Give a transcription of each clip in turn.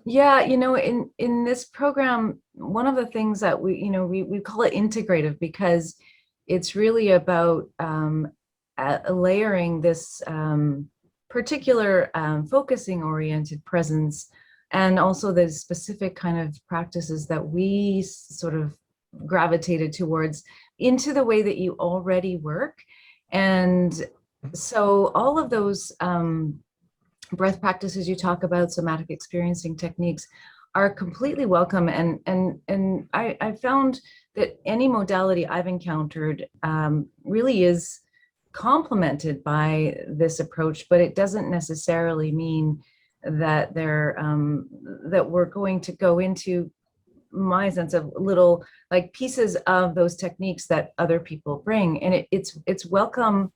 Yeah, in this program, one of the things that we call it integrative because it's really about layering this particular focusing oriented presence and also the specific kind of practices that we sort of gravitated towards into the way that you already work. And so all of those breath practices you talk about, somatic experiencing techniques, are completely welcome. And I found that any modality I've encountered really is complemented by this approach, but it doesn't necessarily mean that that we're going to go into my sense of little like pieces of those techniques that other people bring, and it's welcome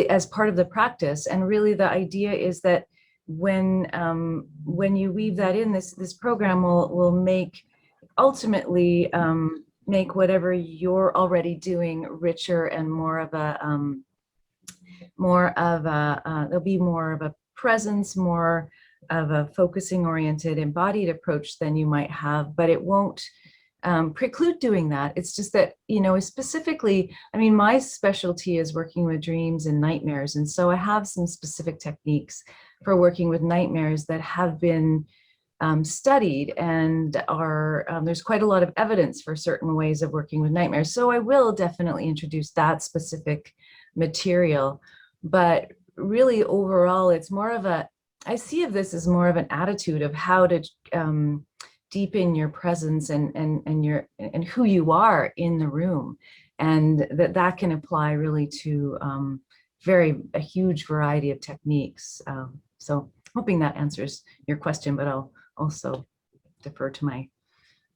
as part of the practice. And really the idea is that when you weave that in, this program will make ultimately make whatever you're already doing richer and there'll be more of a presence, more of a focusing oriented embodied approach than you might have, but it won't preclude doing that. It's just that, specifically, I mean, my specialty is working with dreams and nightmares. And so I have some specific techniques for working with nightmares that have been studied and are, there's quite a lot of evidence for certain ways of working with nightmares. So I will definitely introduce that specific material. But really overall, it's more of I see of this as more of an attitude of how to deepen your presence and who you are in the room, and that can apply really to a huge variety of techniques. So hoping that answers your question, but I'll also defer to my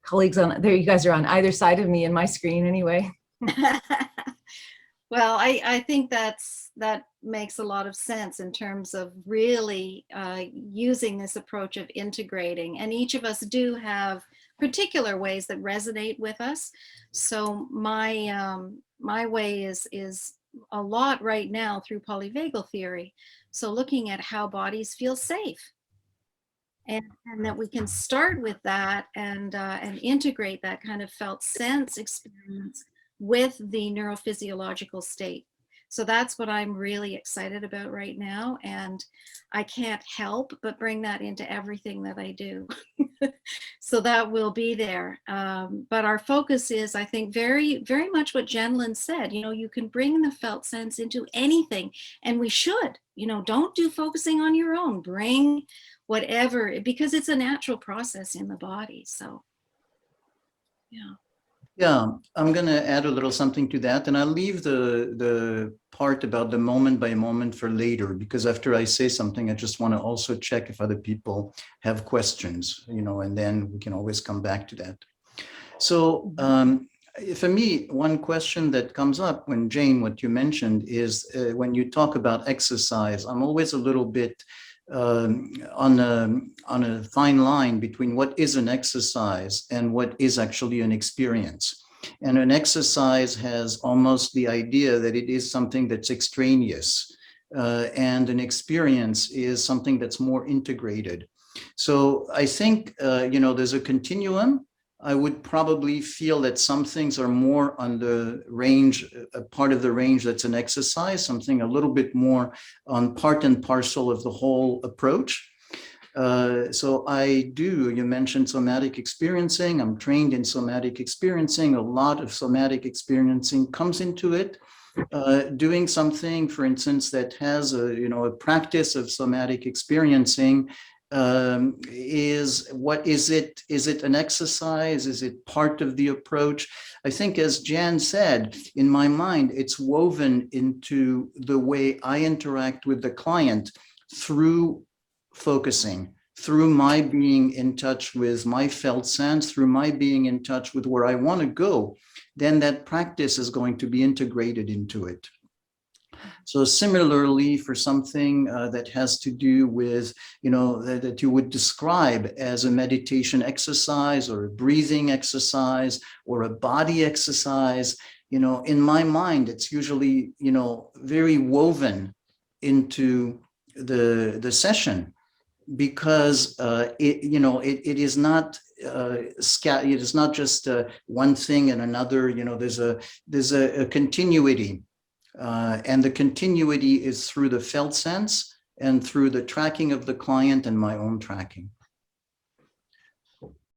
colleagues on there. You guys are on either side of me in my screen anyway. Well, I think that makes a lot of sense in terms of really using this approach of integrating. And each of us do have particular ways that resonate with us. So my way is a lot right now through polyvagal theory. So looking at how bodies feel safe. And that we can start with that and integrate that kind of felt sense experience with the neurophysiological state. So that's what I'm really excited about right now. And I can't help but bring that into everything that I do. So that will be there. But our focus is, I think, very, very much what Jen-Lyn said. You can bring the felt sense into anything, and we should. Don't do focusing on your own. Bring whatever, because it's a natural process in the body. So, yeah. Yeah, I'm going to add a little something to that, and I'll leave the part about the moment by moment for later, because after I say something, I just want to also check if other people have questions, and then we can always come back to that. So for me, one question that comes up when Jane, what you mentioned is when you talk about exercise, I'm always a little bit on a fine line between what is an exercise and what is actually an experience. And an exercise has almost the idea that it is something that's extraneous, and an experience is something that's more integrated. So I think, there's a continuum. I would probably feel that some things are more on the range, a part of the range that's an exercise, something a little bit more on part and parcel of the whole approach. So you mentioned somatic experiencing. I'm trained in somatic experiencing. A lot of somatic experiencing comes into it. Doing something, for instance, that has a practice of somatic experiencing is it? Is it an exercise? Is it part of the approach? I think, as Jan said, in my mind, it's woven into the way I interact with the client through focusing, through my being in touch with my felt sense, through my being in touch with where I want to go. Then that practice is going to be integrated into it. So similarly, for something that has to do with, that you would describe as a meditation exercise or a breathing exercise or a body exercise, in my mind, it's usually, very woven into the session. because it is not it is not just one thing and another. There's a continuity, and the continuity is through the felt sense and through the tracking of the client and my own tracking.